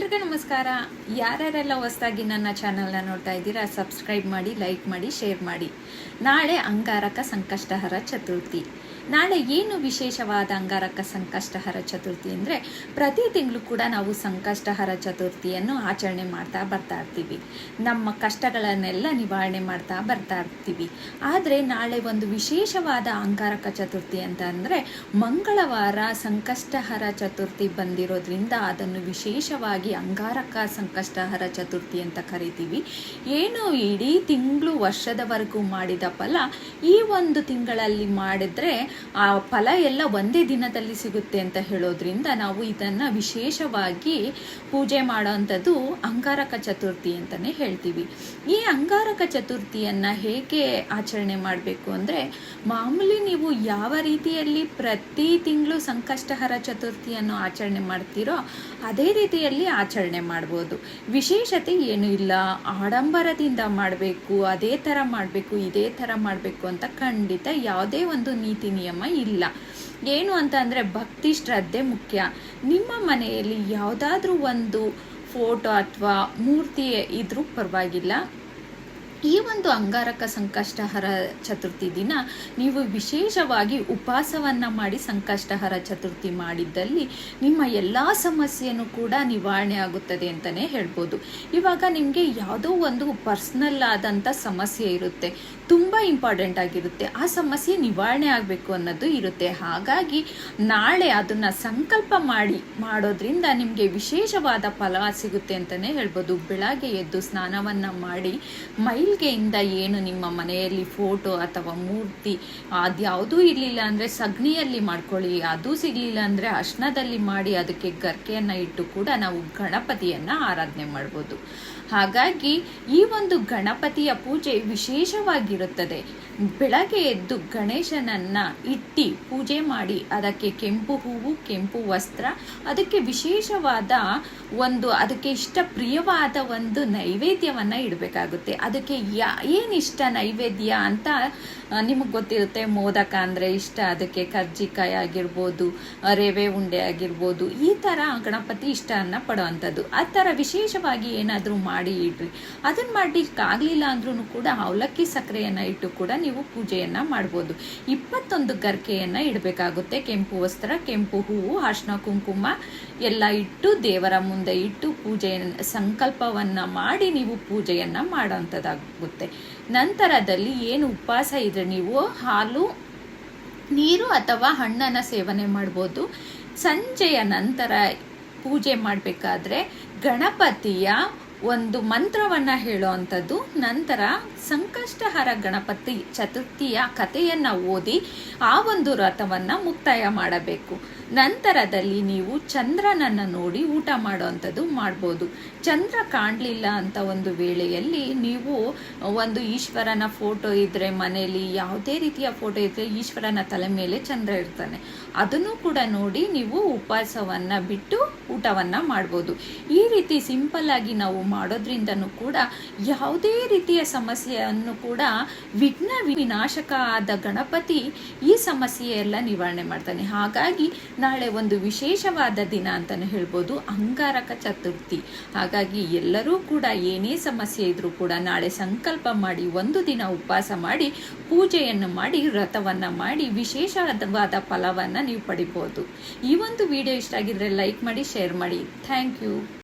ಎಲ್ರಿಗೂ ನಮಸ್ಕಾರ. ಯಾರ್ಯಾರೆಲ್ಲ ಹೊಸದಾಗಿ ನನ್ನ ಚಾನಲ್ನ ನೋಡ್ತಾ ಇದ್ದೀರಾ, ಸಬ್ಸ್ಕ್ರೈಬ್ ಮಾಡಿ, ಲೈಕ್ ಮಾಡಿ, ಶೇರ್ ಮಾಡಿ. ನಾಳೆ ಅಂಗಾರಕ ಸಂಕಷ್ಟಹರ ಚತುರ್ಥಿ. ನಾಳೆ ಏನು ವಿಶೇಷವಾದ ಅಂಗಾರಕ ಸಂಕಷ್ಟಹರ ಚತುರ್ಥಿ ಅಂದರೆ, ಪ್ರತಿ ತಿಂಗಳು ಕೂಡ ನಾವು ಸಂಕಷ್ಟಹರ ಚತುರ್ಥಿಯನ್ನು ಆಚರಣೆ ಮಾಡ್ತಾ ಬರ್ತಾ ಇರ್ತೀವಿ. ನಮ್ಮ ಕಷ್ಟಗಳನ್ನೆಲ್ಲ ನಿವಾರಣೆ ಮಾಡ್ತಾ ಬರ್ತಾ ಇರ್ತೀವಿ. ಆದರೆ ನಾಳೆ ಒಂದು ವಿಶೇಷವಾದ ಅಂಗಾರಕ ಚತುರ್ಥಿ ಅಂತ ಅಂದರೆ, ಮಂಗಳವಾರ ಸಂಕಷ್ಟಹರ ಚತುರ್ಥಿ ಬಂದಿರೋದ್ರಿಂದ ಅದನ್ನು ವಿಶೇಷವಾಗಿ ಅಂಗಾರಕ ಸಂಕಷ್ಟಹರ ಚತುರ್ಥಿ ಅಂತ ಕರಿತೀವಿ. ಏನು ಇಡೀ ತಿಂಗಳು ವರ್ಷದವರೆಗೂ ಮಾಡಿದ ಫಲ ಈ ಒಂದು ತಿಂಗಳಲ್ಲಿ ಮಾಡಿದ್ರೆ ಆ ಫಲ ಎಲ್ಲ ಒಂದೇ ದಿನದಲ್ಲಿ ಸಿಗುತ್ತೆ ಅಂತ ಹೇಳೋದ್ರಿಂದ ನಾವು ಇದನ್ನ ವಿಶೇಷವಾಗಿ ಪೂಜೆ ಮಾಡೋವಂಥದ್ದು ಅಂಗಾರಕ ಚತುರ್ಥಿ ಅಂತಾನೆ ಹೇಳ್ತೀವಿ. ಈ ಅಂಗಾರಕ ಚತುರ್ಥಿಯನ್ನ ಹೇಗೆ ಆಚರಣೆ ಮಾಡಬೇಕು ಅಂದರೆ, ಮಾಮೂಲಿ ನೀವು ಯಾವ ರೀತಿಯಲ್ಲಿ ಪ್ರತಿ ತಿಂಗಳು ಸಂಕಷ್ಟಹರ ಚತುರ್ಥಿಯನ್ನು ಆಚರಣೆ ಮಾಡ್ತೀರೋ ಅದೇ ರೀತಿಯಲ್ಲಿ ಆಚರಣೆ ಮಾಡ್ಬೋದು. ವಿಶೇಷತೆ ಏನೂ ಇಲ್ಲ, ಆಡಂಬರದಿಂದ ಮಾಡಬೇಕು, ಅದೇ ಥರ ಮಾಡಬೇಕು, ಇದೇ ಥರ ಮಾಡಬೇಕು ಅಂತ ಖಂಡಿತ ಯಾವುದೇ ಒಂದು ನೀತಿ ನಿಯಮ ಇಲ್ಲ. ಏನು ಅಂತ ಅಂದರೆ, ಭಕ್ತಿ ಶ್ರದ್ಧೆ ಮುಖ್ಯ. ನಿಮ್ಮ ಮನೆಯಲ್ಲಿ ಯಾವುದಾದ್ರೂ ಒಂದು ಫೋಟೋ ಅಥವಾ ಮೂರ್ತಿ ಇದ್ರೂ ಪರವಾಗಿಲ್ಲ, ಈ ಒಂದು ಅಂಗಾರಕ ಸಂಕಷ್ಟಹರ ಚತುರ್ಥಿ ದಿನ ನೀವು ವಿಶೇಷವಾಗಿ ಉಪವಾಸವನ್ನು ಮಾಡಿ ಸಂಕಷ್ಟಹರ ಚತುರ್ಥಿ ಮಾಡಿದ್ದಲ್ಲಿ ನಿಮ್ಮ ಎಲ್ಲ ಸಮಸ್ಯೆನೂ ಕೂಡ ನಿವಾರಣೆ ಆಗುತ್ತದೆ ಅಂತಲೇ ಹೇಳ್ಬೋದು. ಇವಾಗ ನಿಮಗೆ ಯಾವುದೋ ಒಂದು ಪರ್ಸ್ನಲ್ ಆದಂಥ ಸಮಸ್ಯೆ ಇರುತ್ತೆ, ತುಂಬ ಇಂಪಾರ್ಟೆಂಟ್ ಆಗಿರುತ್ತೆ, ಆ ಸಮಸ್ಯೆ ನಿವಾರಣೆ ಆಗಬೇಕು ಅನ್ನೋದು ಇರುತ್ತೆ. ಹಾಗಾಗಿ ನಾಳೆ ಅದನ್ನು ಸಂಕಲ್ಪ ಮಾಡೋದ್ರಿಂದ ನಿಮಗೆ ವಿಶೇಷವಾದ ಫಲ ಸಿಗುತ್ತೆ ಅಂತಲೇ ಹೇಳ್ಬೋದು. ಬೆಳಗ್ಗೆ ಎದ್ದು ಸ್ನಾನವನ್ನು ಮಾಡಿ ಮೈಲ್ಗೆಯಿಂದ ಏನು ನಿಮ್ಮ ಮನೆಯಲ್ಲಿ ಫೋಟೋ ಅಥವಾ ಮೂರ್ತಿ ಅದ್ಯಾವುದೂ ಇರಲಿಲ್ಲ ಅಂದರೆ ಸಗಣಿಯಲ್ಲಿ ಮಾಡ್ಕೊಳ್ಳಿ, ಅದು ಸಿಗಲಿಲ್ಲ ಅಂದರೆ ಅರ್ಶನದಲ್ಲಿ ಮಾಡಿ ಅದಕ್ಕೆ ಗರ್ಕೆಯನ್ನು ಇಟ್ಟು ಕೂಡ ನಾವು ಗಣಪತಿಯನ್ನು ಆರಾಧನೆ ಮಾಡ್ಬೋದು. ಹಾಗಾಗಿ ಈ ಒಂದು ಗಣಪತಿಯ ಪೂಜೆ ವಿಶೇಷವಾಗಿರುತ್ತದೆ. ಬೆಳಗ್ಗೆ ಎದ್ದು ಗಣೇಶನನ್ನು ಇಟ್ಟು ಪೂಜೆ ಮಾಡಿ ಅದಕ್ಕೆ ಕೆಂಪು ಹೂವು, ಕೆಂಪು ವಸ್ತ್ರ, ಅದಕ್ಕೆ ವಿಶೇಷವಾದ ಅದಕ್ಕೆ ಇಷ್ಟ ಪ್ರಿಯವಾದ ಒಂದು ನೈವೇದ್ಯವನ್ನು ಇಡಬೇಕಾಗುತ್ತೆ. ಅದಕ್ಕೆ ಏನಿಷ್ಟ ನೈವೇದ್ಯ ಅಂತ ನಿಮಗೆ ಗೊತ್ತಿರುತ್ತೆ. ಮೋದಕ ಅಂದರೆ ಇಷ್ಟ, ಅದಕ್ಕೆ ಕರ್ಜಿಕಾಯಿ ಆಗಿರ್ಬೋದು, ರವೆ ಉಂಡೆ ಆಗಿರ್ಬೋದು, ಈ ಥರ ಗಣಪತಿ ಇಷ್ಟವನ್ನು ಪಡೋವಂಥದ್ದು. ಆ ಥರ ವಿಶೇಷವಾಗಿ ಏನಾದರೂ ಮಾಡಿ ಇಡ್ರಿ. ಅದನ್ನು ಮಾಡಲಿಕ್ಕಾಗಲಿಲ್ಲ ಅಂದ್ರೂ ಕೂಡ ಅವಲಕ್ಕಿ ಸಕ್ಕರೆಯನ್ನು ಇಟ್ಟು ಕೂಡ ನೀವು ಪೂಜೆಯನ್ನು ಮಾಡ್ಬೋದು. 21 ಗರ್ಕೆಯನ್ನು ಇಡಬೇಕಾಗುತ್ತೆ. ಕೆಂಪು ವಸ್ತ್ರ, ಕೆಂಪು ಹೂವು, ಅರ್ಶಿನ ಕುಂಕುಮ ಎಲ್ಲ ಇಟ್ಟು ದೇವರ ಮುಂದೆ ಇಟ್ಟು ಸಂಕಲ್ಪವನ್ನು ಮಾಡಿ ನೀವು ಪೂಜೆಯನ್ನು ಮಾಡೋವಂಥದ್ದಾಗುತ್ತೆ. ನಂತರದಲ್ಲಿ ಏನು ಉಪವಾಸ ಇದ್ರೆ ನೀವು ಹಾಲು, ನೀರು ಅಥವಾ ಹಣ್ಣನ್ನು ಸೇವನೆ ಮಾಡ್ಬೋದು. ಸಂಜೆಯ ನಂತರ ಪೂಜೆ ಮಾಡಬೇಕಾದ್ರೆ ಗಣಪತಿಯ ಒಂದು ಮಂತ್ರವನ್ನು ಹೇಳೋವಂಥದ್ದು, ನಂತರ ಸಂಕಷ್ಟಹರ ಗಣಪತಿ ಚತುರ್ಥಿಯ ಕಥೆಯನ್ನು ಓದಿ ಆ ಒಂದು ವ್ರತವನ್ನು ಮುಕ್ತಾಯ ಮಾಡಬೇಕು. ನಂತರದಲ್ಲಿ ನೀವು ಚಂದ್ರನನ್ನು ನೋಡಿ ಊಟ ಮಾಡೋವಂಥದ್ದು ಮಾಡ್ಬೋದು. ಚಂದ್ರ ಕಾಣಲಿಲ್ಲ ಅಂತ ಒಂದು ವೇಳೆಯಲ್ಲಿ ನೀವು ಒಂದು ಈಶ್ವರನ ಫೋಟೋ ಇದ್ದರೆ ಮನೆಯಲ್ಲಿ, ಯಾವುದೇ ರೀತಿಯ ಫೋಟೋ ಇದ್ದರೆ ಈಶ್ವರನ ತಲೆ ಮೇಲೆ ಚಂದ್ರ ಇರ್ತಾನೆ, ಅದನ್ನು ಕೂಡ ನೋಡಿ ನೀವು ಉಪವಾಸವನ್ನು ಬಿಟ್ಟು ಊಟವನ್ನು ಮಾಡ್ಬೋದು. ಈ ರೀತಿ ಸಿಂಪಲ್ ಆಗಿ ನಾವು ಮಾಡೋದ್ರಿಂದನೂ ಕೂಡ ಯಾವುದೇ ರೀತಿಯ ಸಮಸ್ಯೆಯನ್ನು ಕೂಡ ವಿಘ್ನ ವಿನಾಶಕ ಆದ ಗಣಪತಿ ಈ ಸಮಸ್ಯೆಯೆಲ್ಲ ನಿವಾರಣೆ ಮಾಡ್ತಾನೆ. ಹಾಗಾಗಿ ನಾಳೆ ಒಂದು ವಿಶೇಷವಾದ ದಿನ ಅಂತಲೇ ಹೇಳ್ಬೋದು, ಅಂಗಾರಕ ಚತುರ್ಥಿ. ಹಾಗಾಗಿ ಎಲ್ಲರೂ ಕೂಡ ಏನೇ ಸಮಸ್ಯೆ ಇದ್ರೂ ಕೂಡ ನಾಳೆ ಸಂಕಲ್ಪ ಮಾಡಿ ಒಂದು ದಿನ ಉಪವಾಸ ಮಾಡಿ ಪೂಜೆಯನ್ನು ಮಾಡಿ ವ್ರತವನ್ನು ಮಾಡಿ ವಿಶೇಷವಾದ ಫಲವನ್ನು ನೀವು ಪಡಿಬೋದು. ಈ ಒಂದು ವಿಡಿಯೋ ಇಷ್ಟ ಆಗಿದ್ರೆ ಲೈಕ್ ಮಾಡಿ, ಶೇರ್ ಮಾಡಿ. Thank you.